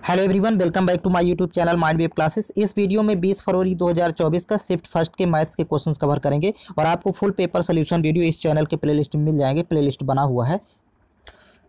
Hello everyone, welcome back to my YouTube channel mind wave classes. इस video में 20 फरवरी 2024 का शिफ्ट फर्स्ट के मैथ्स के क्वेश्चंस कवर करेंगे और आपको फुल पेपर सोल्यूशन वीडियो इस चैनल के प्लेलिस्ट में मिल जाएंगे। प्लेलिस्ट बना हुआ है।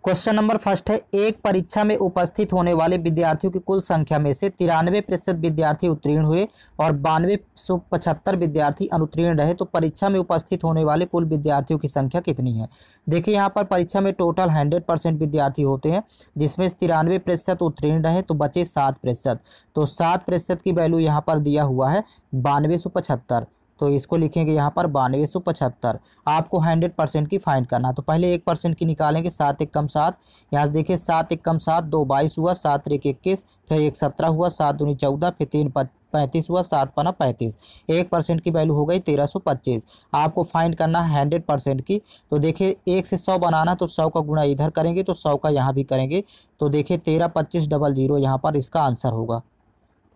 क्वेश्चन नंबर फर्स्ट है, एक परीक्षा में उपस्थित होने वाले विद्यार्थियों की कुल संख्या में से 93% विद्यार्थी उत्तीर्ण हुए और 9275 विद्यार्थी अनुत्तीर्ण रहे, तो परीक्षा में उपस्थित होने वाले कुल विद्यार्थियों की संख्या कितनी है। देखिए यहाँ पर परीक्षा में टोटल 100% विद्यार्थी होते हैं, जिसमें 93% उत्तीर्ण रहे तो बचे 7%। तो 7% की वैल्यू यहाँ पर दिया हुआ है 9275, तो इसको लिखेंगे यहाँ पर 9275। आपको 100% की फाइंड करना, तो पहले 1% की निकालेंगे। 7 एक कम 7, यहाँ से देखिए 7 एक कम 7, 2 22 हुआ, 7 एक 21, फिर 1 17 हुआ, 7 दूनी 14, फिर 3 35 हुआ, 7 पना 35। 1% की वैल्यू हो गई 1325। आपको फाइंड करना है 100% की। तो देखिए 1 से 100 बनाना, तो 100 का गुणा इधर करेंगे तो 100 का यहाँ भी करेंगे। तो देखिए 13 25 00 यहाँ पर इसका आंसर होगा,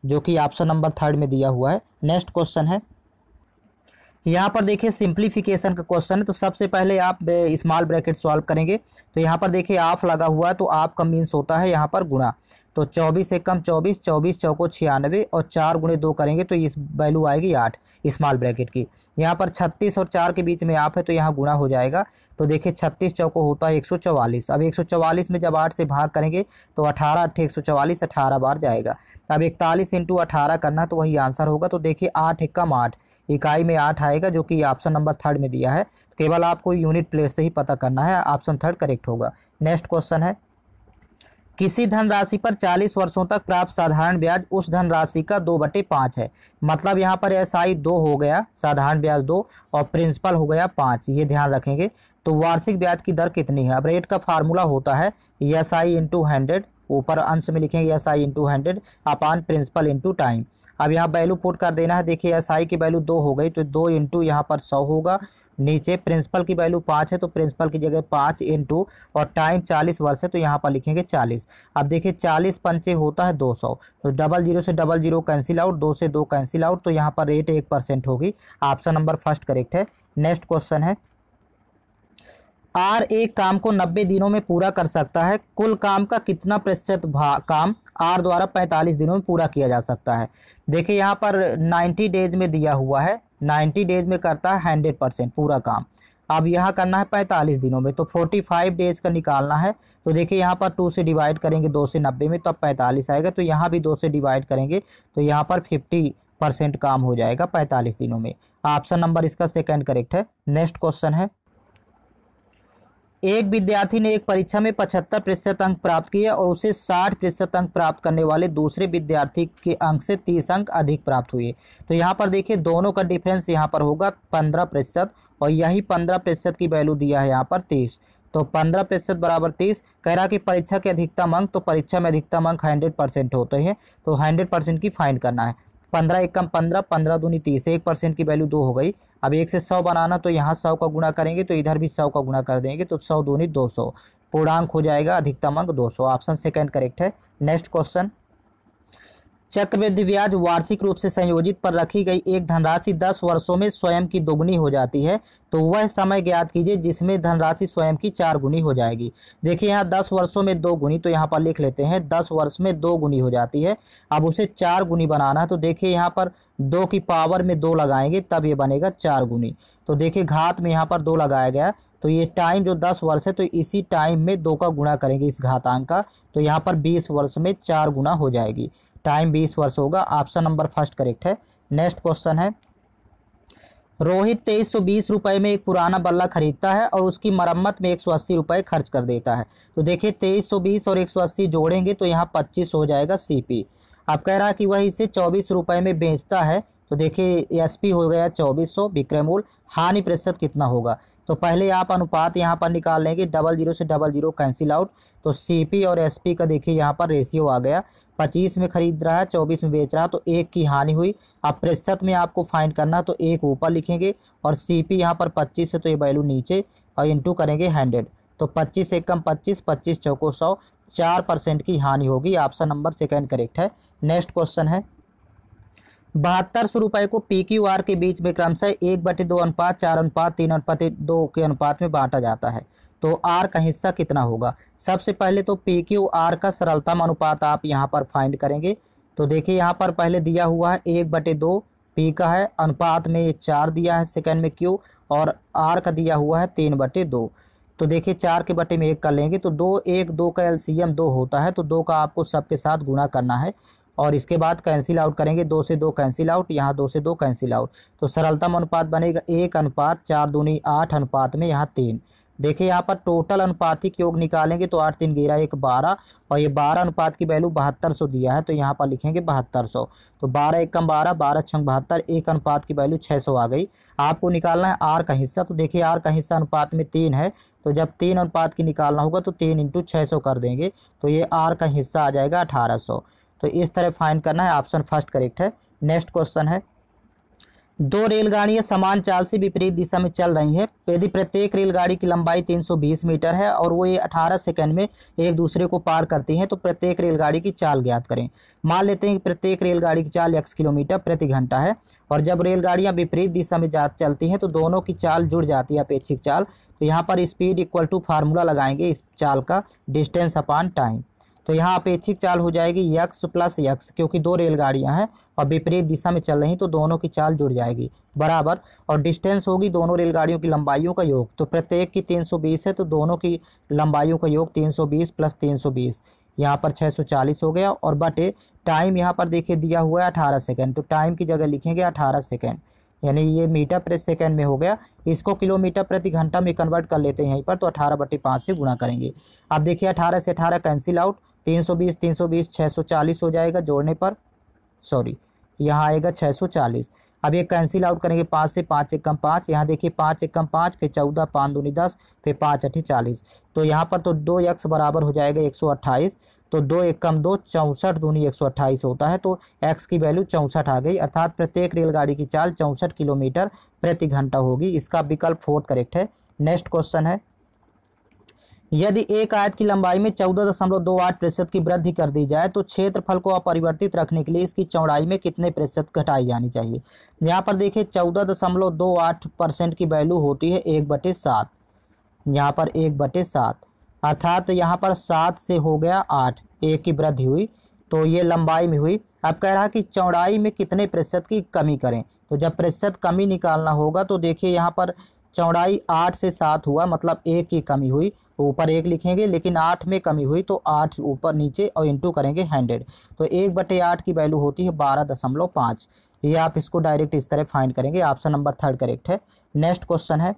जो कि ऑप्शन नंबर 3 में दिया हुआ है। नेक्स्ट क्वेश्चन है, यहाँ पर देखिए सिंप्लीफिकेशन का क्वेश्चन है। तो सबसे पहले आप स्मॉल ब्रैकेट सॉल्व करेंगे। तो यहाँ पर देखिए ऑफ लगा हुआ है, तो आप का मीन्स होता है यहाँ पर गुणा। तो 24 एकम 24, 24 चौको 96 और 4 गुणे 2 करेंगे तो इस वैल्यू आएगी 8 स्मॉल ब्रैकेट की। यहाँ पर 36 और 4 के बीच में आप है, तो यहाँ गुणा हो जाएगा। तो देखिए 36 चौको होता है 144। अब 144 में जब 8 से भाग करेंगे तो 18 8 144, 18 बार जाएगा। अब 41 इंटू 18 करना, तो वही आंसर होगा। तो देखिए 8 एकम 8, इकाई में 8 आएगा, जो कि ऑप्शन नंबर 3 में दिया है। केवल आपको यूनिट प्लेस से ही पता करना है, ऑप्शन 3 करेक्ट होगा। नेक्स्ट क्वेश्चन है, किसी धनराशि पर 40 वर्षों तक प्राप्त साधारण ब्याज उस धनराशि का 2/5 है। मतलब यहाँ पर SI 2 हो गया, साधारण ब्याज 2 और प्रिंसिपल हो गया 5, ये ध्यान रखेंगे। तो वार्षिक ब्याज की दर कितनी है। अब रेट का फार्मूला होता है SI इंटू 100, ऊपर अंश में लिखेंगे SI इंटू 100 अपान प्रिंसिपल इंटू टाइम। अब यहाँ वैल्यू पुट कर देना है। देखिए SI की वैल्यू 2 हो गई, तो 2 इंटू यहाँ पर 100 होगा। नीचे प्रिंसिपल की वैल्यू 5 है, तो प्रिंसिपल की जगह 5 इंटू और टाइम 40 वर्ष है, तो यहाँ पर लिखेंगे 40। अब देखिए 40 पंचे होता है 200, तो 00 से 00 कैंसिल आउट, 2 से 2 कैंसिल आउट, तो यहाँ पर रेट 1% होगी। ऑप्शन नंबर फर्स्ट करेक्ट है। नेक्स्ट क्वेश्चन है, R एक काम को 90 दिनों में पूरा कर सकता है, कुल काम का कितना प्रतिशत काम R द्वारा 45 दिनों में पूरा किया जा सकता है। देखिए यहाँ पर 90 डेज में दिया हुआ है, 90 डेज में करता है 100% पूरा काम। अब यहाँ करना है 45 दिनों में, तो 45 डेज का निकालना है। तो देखिए यहाँ पर 2 से डिवाइड करेंगे 2 से 90 में, तो अब 45 आएगा। तो यहाँ भी 2 से डिवाइड करेंगे, तो यहाँ पर 50% काम हो जाएगा 45 दिनों में। ऑप्शन नंबर इसका सेकंड करेक्ट है। नेक्स्ट क्वेश्चन है, एक विद्यार्थी ने एक परीक्षा में 75% अंक प्राप्त किए और उसे 60% अंक प्राप्त करने वाले दूसरे विद्यार्थी के अंक से 30 अंक अधिक प्राप्त हुए। तो यहाँ पर देखिए दोनों का डिफरेंस यहाँ पर होगा 15%, और यही 15% की वैल्यू दिया है यहाँ पर 30। तो 15% बराबर 30। कह रहा कि परीक्षा के अधिकतम अंक, तो परीक्षा में अधिकतम अंक 100% होते हैं, तो 100% की फाइंड करना है। 15 एकम 15, 15 दूनी 30, 1% की वैल्यू 2 हो गई। अब 1 से 100 बनाना, तो यहाँ 100 का गुणा करेंगे, तो इधर भी 100 का गुणा कर देंगे, तो 100 दूनी 200, पूर्णांक हो जाएगा अधिकतम अंक 200। ऑप्शन सेकंड करेक्ट है। नेक्स्ट क्वेश्चन, चक्रवृद्धि ब्याज वार्षिक रूप से संयोजित पर रखी गई एक धनराशि 10 वर्षों में स्वयं की दोगुनी हो जाती है, तो वह समय ज्ञात कीजिए जिसमें धनराशि स्वयं की 4 गुनी हो जाएगी। देखिए यहाँ 10 वर्षों में 2 गुनी, तो यहाँ पर लिख लेते हैं 10 वर्ष में 2 गुनी हो जाती है। अब उसे 4 गुनी बनाना है, तो देखिए यहाँ पर 2 की पावर में 2 लगाएंगे, तब ये बनेगा 4 गुनी। तो देखिए घात में यहाँ पर 2 लगाया गया, तो ये टाइम जो 10 वर्ष है, तो इसी टाइम में 2 का गुणा करेंगे इस घातांक का, तो यहाँ पर 20 वर्ष में 4 गुना हो जाएगी। टाइम 20 वर्ष होगा। ऑप्शन नंबर फर्स्ट करेक्ट है। नेक्स्ट क्वेश्चन है, रोहित 2320 रुपए में एक पुराना बल्ला खरीदता है और उसकी मरम्मत में 180 रुपए खर्च कर देता है। तो देखिए 2320 और 180 जोड़ेंगे, तो यहाँ 25 हो जाएगा CP। अब कह रहा है कि वह इसे 24 रुपए में बेचता है, तो देखिए SP हो गया 2400, विक्रय मूल्य, हानि प्रतिशत कितना होगा। तो पहले आप अनुपात यहाँ पर निकाल लेंगे, 00 से 00 कैंसिल आउट, तो CP और SP का देखिए यहाँ पर रेशियो आ गया। 25 में खरीद रहा है, 24 में बेच रहा है, तो 1 की हानि हुई। अब प्रतिशत में आपको फाइंड करना, तो 1 ऊपर लिखेंगे और CP यहाँ पर 25 है, तो ये वैल्यू नीचे और इंटू करेंगे 100। तो 25 एकम 25, 25 चौको 100, 4% की हानि होगी। ऑप्शन नंबर सेकंड करेक्ट है। नेक्स्ट क्वेश्चन है, 7200 रुपये को PQR के बीच में क्रमशः 1/2 अनुपात 4 अनुपात 3 अनुपात 2 के अनुपात में बांटा जाता है। तो R का हिस्सा कितना होगा? सबसे पहले तो PQR का सरलतम अनुपात आप यहाँ पर फाइंड करेंगे। तो देखिए यहाँ पर पहले दिया हुआ है 1/2 P का है, अनुपात में 4 दिया है, सेकंड में Q, और R का दिया हुआ है 3/2। तो देखिए 4 के बटे में 1 कर लेंगे तो 2 1 2 का LCM 2 होता है, तो 2 का आपको सबके साथ गुणा करना है और इसके बाद कैंसिल आउट करेंगे। 2 से 2 कैंसिल आउट, यहाँ 2 से 2 कैंसिल आउट, तो सरलतम अनुपात बनेगा 1 अनुपात 4 दूनी 8 अनुपात में यहाँ 3। देखिए यहाँ पर टोटल अनुपातिक योग निकालेंगे तो 8 3 11 1 12, और ये 12 अनुपात की वैल्यू 7200 दिया है, तो यहाँ पर लिखेंगे 7200। तो 12 1 कम 12, 12 6 72, 1 अनुपात की वैल्यू 600 आ गई। आपको निकालना है R का हिस्सा। तो देखिए R का हिस्सा अनुपात में 3 है, तो जब 3 अनुपात की निकालना होगा तो 3 × 600 कर देंगे, तो ये R का हिस्सा आ जाएगा 1800। तो इस तरह फाइंड करना है, ऑप्शन फर्स्ट करेक्ट है। नेक्स्ट क्वेश्चन है, 2 रेलगाड़ियां समान चाल से विपरीत दिशा में चल रही हैं। यदि प्रत्येक रेलगाड़ी की लंबाई 320 मीटर है और वो ये 18 सेकंड में एक दूसरे को पार करती हैं, तो प्रत्येक रेलगाड़ी की चाल ज्ञात करें। मान लेते हैं कि प्रत्येक रेलगाड़ी की चाल x किलोमीटर प्रति घंटा है, और जब रेलगाड़ियां विपरीत दिशा में चलती हैं तो दोनों की चाल जुड़ जाती है, अपेक्षित चाल। तो यहाँ पर स्पीड इक्वल टू फार्मूला लगाएंगे इस चाल का, डिस्टेंस अपॉन टाइम। तो यहाँ अपेक्षित चाल हो जाएगी x + x, क्योंकि 2 रेलगाड़ियां हैं और विपरीत दिशा में चल रही तो दोनों की चाल जुड़ जाएगी, बराबर, और डिस्टेंस होगी दोनों रेलगाड़ियों की लंबाइयों का योग। तो प्रत्येक की 320 है, तो दोनों की लंबाइयों का योग 320 + 320, यहाँ पर 640 हो गया, और बटे टाइम यहाँ पर देखिए दिया हुआ है 18 सेकेंड, तो टाइम की जगह लिखेंगे 18 सेकेंड, यानी ये मीटर प्रति सेकंड में हो गया। इसको किलोमीटर प्रति घंटा में कन्वर्ट कर लेते हैं यहीं पर, तो 18/5 से गुणा करेंगे। अब देखिए 18 से 18 कैंसिल आउट, 320 320 640 हो जाएगा जोड़ने पर, सॉरी यहाँ आएगा 640। अब ये कैंसिल आउट करेंगे, 5 से 5 × 5, यहाँ देखिए 5 × 5, फिर 14, 5 दूनी 10, फिर 5 8 40। तो यहाँ पर तो 2x बराबर हो जाएगा 128, तो 2 1 कम 2, 64 दूनी 128 होता है, तो x की वैल्यू 64 आ गई, अर्थात प्रत्येक रेलगाड़ी की चाल 64 किलोमीटर प्रति घंटा होगी। इसका विकल्प 4 करेक्ट है। नेक्स्ट क्वेश्चन है, यदि एक आयत की लंबाई में 14.28% की वृद्धि कर दी जाए तो क्षेत्रफल को अपरिवर्तित रखने के लिए इसकी चौड़ाई में कितने प्रतिशत घटाई जानी चाहिए? यहाँ पर देखिए 14.28% की वैल्यू होती है 1/7, यहाँ पर 1/7, अर्थात यहाँ पर 7 से हो गया 8, 1 की वृद्धि हुई, तो ये लंबाई में हुई। अब कह रहा है कि चौड़ाई में कितने प्रतिशत की कमी करें, तो जब प्रतिशत कमी निकालना होगा तो देखिए यहाँ पर चौड़ाई 8 से 7 हुआ, मतलब 1 की कमी हुई, ऊपर 1 लिखेंगे, लेकिन 8 में कमी हुई तो 8 ऊपर नीचे और इंटू करेंगे 100, तो 1/8 की वैल्यू होती है 12.5। ये आप इसको डायरेक्ट इस तरह फाइंड करेंगे, ऑप्शन नंबर 3 करेक्ट है। नेक्स्ट क्वेश्चन है,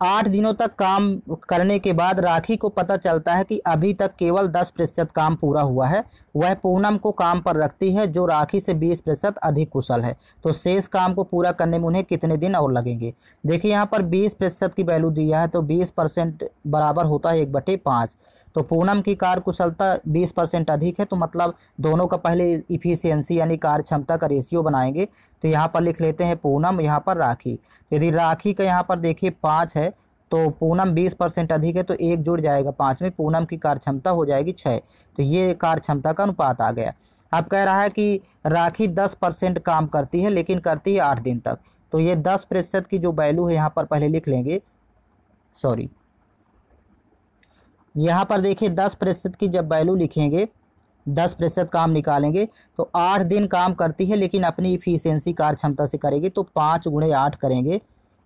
8 दिनों तक काम करने के बाद राखी को पता चलता है कि अभी तक केवल 10% काम पूरा हुआ है। वह पूनम को काम पर रखती है जो राखी से 20% अधिक कुशल है, तो शेष काम को पूरा करने में उन्हें कितने दिन और लगेंगे? देखिए यहाँ पर 20% की वैल्यू दिया है, तो 20% बराबर होता है 1/5। तो पूनम की कार्य कुशलता 20% अधिक है, तो मतलब दोनों का पहले इफिशियंसी यानी कार्य क्षमता का रेशियो बनाएंगे। तो यहाँ पर लिख लेते हैं पूनम, यहाँ पर राखी। यदि राखी का यहाँ पर देखिए 5 है, तो पूनम 20% अधिक है, तो 1 जुड़ जाएगा 5 में, पूनम की कार्य क्षमता हो जाएगी 6। तो ये कार्य क्षमता का अनुपात आ गया। अब कह रहा है कि राखी 10% काम करती है, लेकिन करती है 8 दिन तक। तो ये 10% की जो वैल्यू है यहाँ पर पहले लिख लेंगे, सॉरी यहाँ पर देखिए 10% की जब वैल्यू लिखेंगे, 10% काम निकालेंगे, तो 8 दिन काम करती है, लेकिन अपनी इफिशियंसी कार्य क्षमता से करेगी, तो 5 × 8 करेंगे,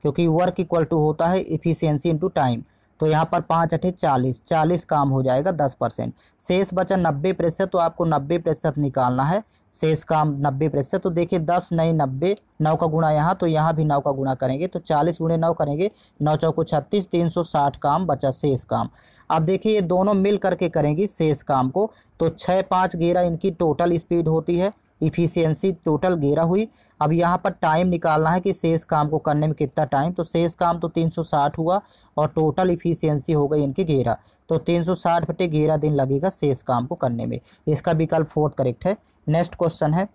क्योंकि वर्क इक्वल टू होता है इफिशियंसी इंटू टाइम। तो यहाँ पर 5 8 40, 40 काम हो जाएगा 10%। शेष बचा 90%, तो आपको 90% निकालना है, शेष काम 90%। तो देखिए 10 नहीं 90, 9 का गुणा यहाँ, तो यहाँ भी 9 का गुणा करेंगे, तो 40 × 9 करेंगे, 9 चौको 36, 360 काम बचा शेष काम। अब देखिए ये दोनों मिल करके करेंगी शेष काम को, तो 6 5 11 इनकी टोटल स्पीड होती है, इफिशियंसी टोटल 11 हुई। अब यहाँ पर टाइम निकालना है कि शेष काम को करने में कितना टाइम, तो शेष काम तो 360 हुआ और टोटल इफिशियंसी हो गई इनकी 11, तो 360/11 दिन लगेगा शेष काम को करने में। इसका विकल्प 4 करेक्ट है। नेक्स्ट क्वेश्चन है,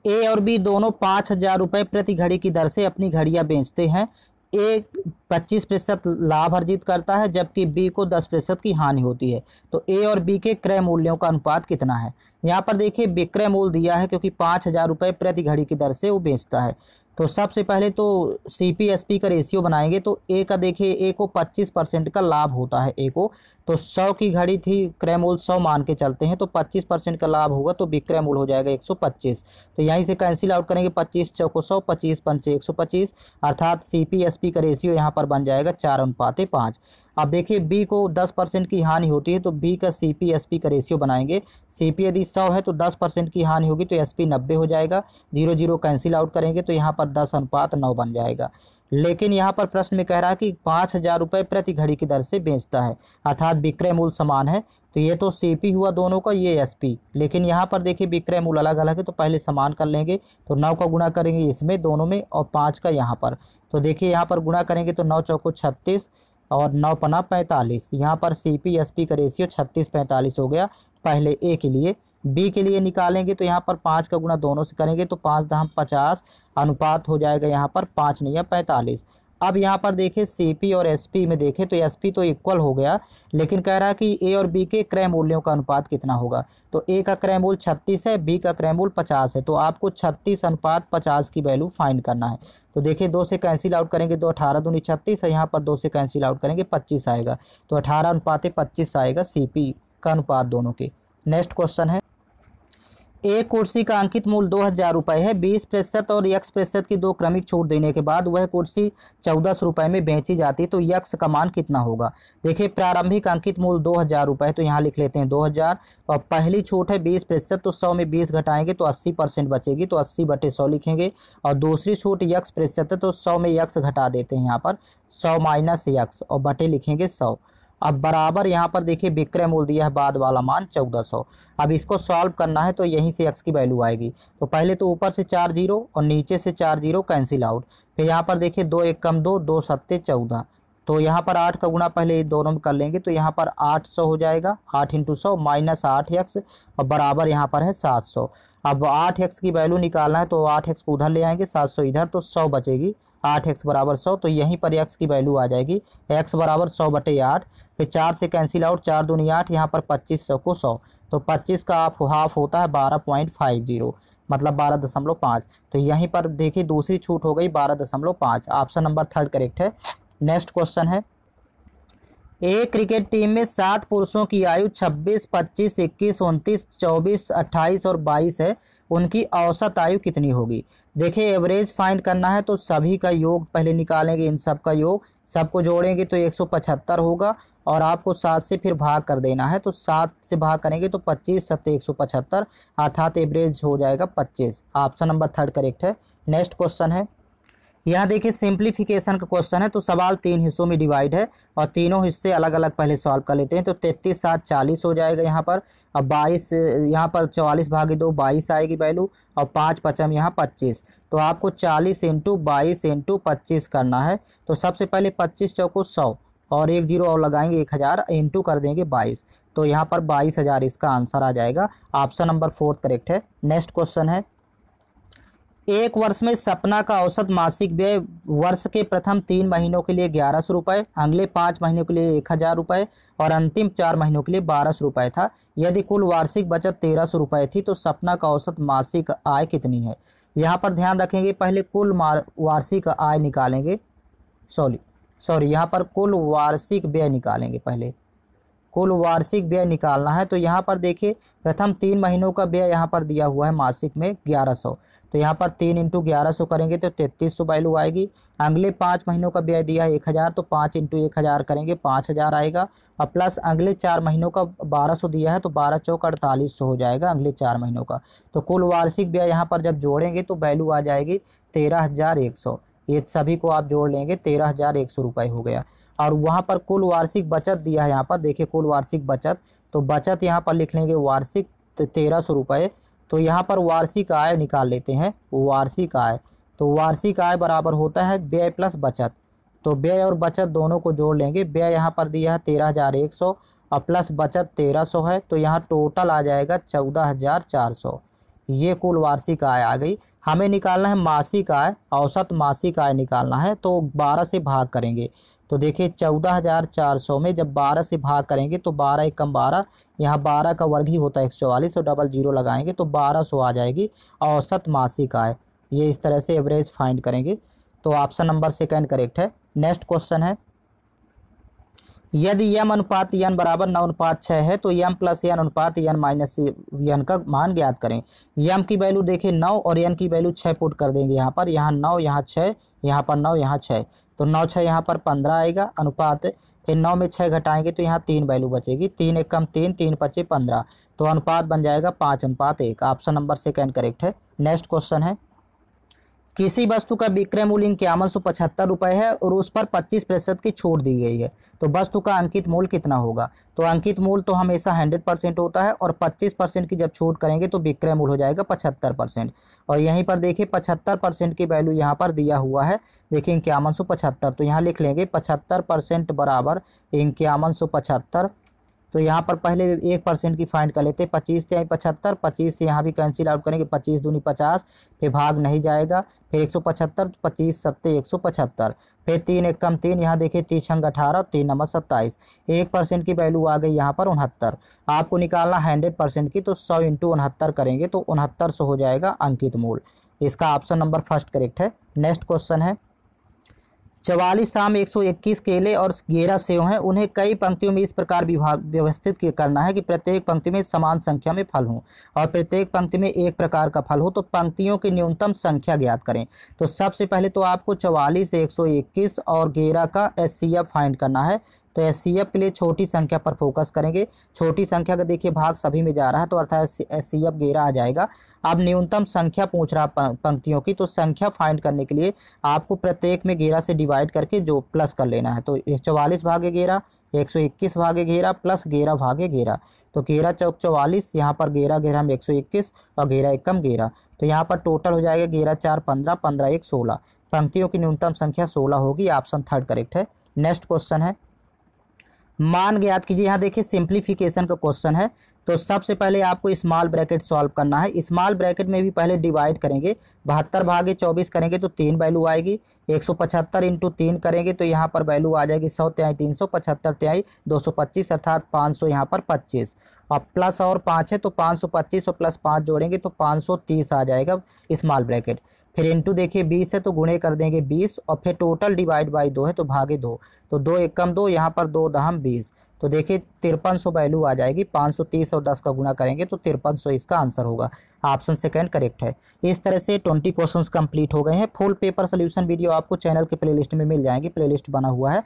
ए और बी दोनों 5000 रुपये प्रति घड़ी की दर से अपनी घड़ियां बेचते हैं। ए 25% लाभ अर्जित करता है जबकि बी को 10% की हानि होती है। तो ए और बी के क्रय मूल्यों का अनुपात कितना है। यहाँ पर देखिए विक्रय मूल्य दिया है क्योंकि 5,000 रुपये प्रति घड़ी की दर से वो बेचता है। तो सबसे पहले तो CP/SP का रेशियो बनाएंगे। तो ए का देखिए, ए को 25% का लाभ होता है ए को। तो 100 की घड़ी थी, क्रय मूल्य 100 मान के चलते हैं, तो 25% का लाभ होगा तो विक्रय मूल्य हो जाएगा 125। तो यहीं से कैंसिल आउट करेंगे, 25 चौको 100, 25 पंचे 125, अर्थात CP/SP का रेशियो यहाँ पर बन जाएगा 4:5। अब देखिए बी को 10% की हानि होती है तो बी का CP/SP का रेशियो बनाएंगे। CP यदि 100 है तो 10% की हानि होगी तो SP 90 हो जाएगा। 0 0 कैंसिल आउट करेंगे तो यहाँ पर 10:9 बन जाएगा। लेकिन यहाँ पर प्रश्न में कह रहा है कि 5,000 रुपये प्रति घड़ी की दर से बेचता है, अर्थात विक्रय मूल्य समान है। तो ये तो CP हुआ दोनों का, ये SP। लेकिन यहाँ पर देखिए विक्रय मूल्य अलग अलग है तो पहले समान कर लेंगे। तो 9 का गुणा करेंगे इसमें दोनों में और 5 का यहाँ पर। तो देखिए यहाँ पर गुणा करेंगे तो 9 चौको 36 और 9 पना 45। यहाँ पर CP/SP का रेशियो 36:45 हो गया पहले ए के लिए। बी के लिए निकालेंगे तो यहाँ पर 5 का गुणा दोनों से करेंगे तो 5:50 अनुपात हो जाएगा यहाँ पर 5 नहीं 45। अब यहाँ पर देखिए CP और SP में देखें तो SP तो इक्वल हो गया, लेकिन कह रहा है कि ए और बी के क्रय मूल्यों का अनुपात कितना होगा। तो ए का क्रय मूल्य 36 है, बी का क्रय मूल्य 50 है। तो आपको 36:50 की वैल्यू फाइंड करना है। तो देखिए 2 से कैंसिल आउट करेंगे तो 18 दूनी 36 है, यहाँ पर 2 से कैंसिल आउट करेंगे 25 आएगा। तो 18:25 आएगा CP का अनुपात दोनों के। नेक्स्ट क्वेश्चन है, एक कुर्सी का अंकित मूल्य 2,000 रुपये है। 20% और X% की 2 क्रमिक छूट देने के बाद वह कुर्सी 1400 रुपये में बेची जाती है तो X का मान कितना होगा। देखिए प्रारंभिक अंकित मूल्य 2,000 रुपये है तो यहाँ लिख लेते हैं 2,000। और पहली छूट है 20% तो 100 में 20 घटाएंगे तो 80% बचेगी तो 80/100 लिखेंगे। और दूसरी छूट X% है तो 100 में X घटा देते हैं, यहाँ पर 100 माइनस X और बटे लिखेंगे 100। अब बराबर यहाँ पर देखिए विक्रय मूल्य दिया है बाद वाला मान 1400। अब इसको सॉल्व करना है तो यहीं से X की वैल्यू आएगी। तो पहले तो ऊपर से 4 जीरो और नीचे से 4 जीरो कैंसिल आउट। फिर यहाँ पर देखिए 2 1 कम 2, 2 7 14। तो यहाँ पर 8 का गुणा पहले दोनों में कर लेंगे तो यहाँ पर 800 हो जाएगा। 8 × 100 माइनस 8X और बराबर यहाँ पर है 700। अब 8X की वैल्यू निकालना है तो 8X को उधर ले आएंगे, 700 इधर, तो 100 बचेगी। 8X बराबर 100, तो यहीं पर X की वैल्यू आ जाएगी। X बराबर 100/8। फिर 4 से कैंसिल आउट, 4 दूनी 8, यहाँ पर 2500 को 100, तो 25 का हाफ होता है 12.50, मतलब 12.5। तो यहीं पर देखिए दूसरी छूट हो गई 12.5। ऑप्शन नंबर 3 करेक्ट है। नेक्स्ट क्वेश्चन है, एक क्रिकेट टीम में 7 पुरुषों की आयु 26, 25, 21, 29, 24, 28 और 22 है। उनकी औसत आयु कितनी होगी। देखिए एवरेज फाइंड करना है तो सभी का योग पहले निकालेंगे, इन सब का योग सबको जोड़ेंगे तो 175 होगा और आपको 7 से फिर भाग कर देना है। तो 7 से भाग करेंगे तो 25 7 175, अर्थात एवरेज हो जाएगा 25। ऑप्शन नंबर 3 करेक्ट है। नेक्स्ट क्वेश्चन है, यहाँ देखिए सिंप्लीफिकेशन का क्वेश्चन है। तो सवाल 3 हिस्सों में डिवाइड है और तीनों हिस्से अलग अलग पहले सॉल्व कर लेते हैं। तो 33 7 40 हो जाएगा यहाँ पर। अब 22 यहाँ पर 44/2 22 आएगी वैल्यू और 5 5 यहाँ 25। तो आपको 40 × 22 × 25 करना है। तो सबसे पहले 25 चौको 100 और 1 0 और लगाएंगे 1000 इंटू कर देंगे 22। तो यहाँ पर 22,000 इसका आंसर आ जाएगा। ऑप्शन नंबर 4 करेक्ट है। नेक्स्ट क्वेश्चन है, एक वर्ष में सपना का औसत मासिक व्यय वर्ष के प्रथम 3 महीनों के लिए 1100 रुपये, अगले 5 महीनों के लिए 1000 रुपये और अंतिम 4 महीनों के लिए 1200 रुपये था। यदि कुल वार्षिक बचत 1300 रुपये थी तो सपना का औसत मासिक आय कितनी है। यहाँ पर ध्यान रखेंगे पहले कुल वार्षिक आय निकालेंगे, सॉरी यहाँ पर कुल वार्षिक व्यय निकालेंगे। पहले कुल वार्षिक व्यय निकालना है। तो यहाँ पर देखिए प्रथम 3 महीनों का व्यय यहाँ पर दिया हुआ है मासिक में 1100। तो यहाँ पर 3 × 1100 करेंगे तो 3300 वैल्यू आएगी। अगले 5 महीनों का व्यय दिया है 1000, तो 5 × 1000 करेंगे 5000 आएगा। और प्लस अगले 4 महीनों का 1200 दिया है तो 12 चौक 4800 हो जाएगा अगले 4 महीनों का। तो कुल वार्षिक व्यय यहाँ पर जब जोड़ेंगे तो वैल्यू आ जाएगी 13,100। ये सभी को आप जोड़ लेंगे 13,100 रुपये हो गया। और वहाँ पर कुल वार्षिक बचत दिया है, यहाँ पर देखिए कुल वार्षिक बचत, तो बचत यहाँ पर लिख लेंगे वार्षिक 1300 रुपये। तो यहाँ पर वार्षिक आय निकाल लेते हैं, वार्षिक आय। तो वार्षिक आय बराबर होता है व्यय प्लस बचत। तो व्यय और बचत दोनों को जोड़ लेंगे। व्यय यहाँ पर दिया है 13,100 और प्लस बचत 1300 है, तो यहाँ टोटल आ जाएगा 14,400। ये कुल वार्षिक आय आ गई। हमें निकालना है मासिक आय, औसत मासिक आय निकालना है, तो 12 से भाग करेंगे। तो देखिए 14,400 में जब 12 से भाग करेंगे तो 12 एकम 12, यहाँ 12 का वर्ग ही होता है 144, और डबल जीरो लगाएंगे तो 1200 आ जाएगी औसत मासिक आय। ये इस तरह से एवरेज फाइंड करेंगे। तो ऑप्शन नंबर सेकंड करेक्ट है। नेक्स्ट क्वेश्चन है, यदि यम अनुपात यन बराबर 9:6 है तो यम प्लस यन अनुपात यन माइनस यन का मान ज्ञात करें। यम की वैल्यू देखें 9 और यन की वैल्यू 6 पुट कर देंगे यहाँ पर, यहाँ 9 यहाँ 6, यहाँ पर 9 यहाँ 6, तो 9 6 यहाँ पर 15 आएगा अनुपात। फिर 9 में 6 घटाएंगे तो यहाँ 3 वैल्यू बचेगी, 3 एकम 3, 3 पचे 15, तो अनुपात बन जाएगा 5:1। ऑप्शन नंबर सेकंड करेक्ट है। नेक्स्ट क्वेश्चन है, किसी वस्तु का विक्रय मूल्य 5175 रुपये है और उस पर 25% की छूट दी गई है, तो वस्तु का अंकित मूल्य कितना होगा। तो अंकित मूल्य तो हमेशा 100% होता है, और 25% की जब छूट करेंगे तो विक्रय मूल्य हो जाएगा 75%। और यहीं पर देखिए 75% की वैल्यू यहाँ पर दिया हुआ है, देखिए 5175, तो यहाँ लिख लेंगे 75% बराबर 5175। तो यहाँ पर पहले 1% की फाइंड कर लेते हैं, 25 से 75, 25 से यहाँ भी कैंसिल आउट करेंगे, 25 दूनी 50, फिर भाग नहीं जाएगा, फिर 175, 25 सत्ते 175, फिर 3 एकम 3, यहाँ देखिए 30 छंग 18, 3 नंबर 27, 1% की वैल्यू आ गई यहाँ पर 69। आपको निकालना 100% की, तो 100 इंटू 69 करेंगे तो 6900 हो जाएगा अंकित मूल्य। इसका ऑप्शन नंबर फर्स्ट करेक्ट है। नेक्स्ट क्वेश्चन है, 44 आम, 121 केले और 11 सेव हैं, उन्हें कई पंक्तियों में इस प्रकार व्यवस्थित करना है कि प्रत्येक पंक्ति में समान संख्या में फल हों और प्रत्येक पंक्ति में एक प्रकार का फल हो, तो पंक्तियों की न्यूनतम संख्या ज्ञात करें। तो सबसे पहले तो आपको 44, 121 और 11 का एचसीएफ फाइंड करना है। तो एचसीएफ के लिए छोटी संख्या पर फोकस करेंगे। छोटी संख्या का देखिए भाग सभी में जा रहा है, तो अर्थात एचसीएफ 11 आ जाएगा। अब न्यूनतम संख्या पूछ रहा पंक्तियों की, तो संख्या फाइंड करने के लिए आपको प्रत्येक में 11 से डिवाइड करके जो प्लस कर लेना है। तो 44 भागे 11, 121 भागे 11 प्लस 11 भागे 11, तो 11 चौक 44, यहाँ पर 11 11 में 121 और 11 एकम 11, तो यहाँ पर टोटल हो जाएगा 11 4 15, 15 1 16। पंक्तियों की न्यूनतम संख्या 16 होगी। ऑप्शन थर्ड करेक्ट है। नेक्स्ट क्वेश्चन है, मान ज्ञात कीजिए। यहाँ देखिए सिंप्लीफिकेशन का क्वेश्चन है, तो सबसे पहले आपको स्मॉल ब्रैकेट सॉल्व करना है। स्मॉल ब्रैकेट में भी पहले डिवाइड करेंगे, 72 भागे 24 करेंगे तो 3 वैल्यू आएगी, 175 इंटू 3 करेंगे तो यहाँ पर वैल्यू आ जाएगी 100 तिहाई 300, 75 तिहाई 225, अर्थात 500 यहाँ पर 25, और प्लस और 5 है तो 525 और प्लस 5 जोड़ेंगे तो 530 आ जाएगा स्मॉल ब्रैकेट। फिर इंटू देखिए 20 है तो गुणे कर देंगे 20, और फिर टोटल डिवाइड बाई 2 है तो भागे 2, तो 2 एकम 2, यहाँ पर 2 दहम 20, तो देखिए 5300 वैल्यू आ जाएगी। 530 और 10 का गुणा करेंगे तो 5300 इसका आंसर होगा। ऑप्शन सेकंड करेक्ट है। इस तरह से 20 क्वेश्चंस कंप्लीट हो गए हैं। फुल पेपर सोल्यूशन वीडियो आपको चैनल के प्लेलिस्ट में मिल जाएंगे, प्लेलिस्ट बना हुआ है।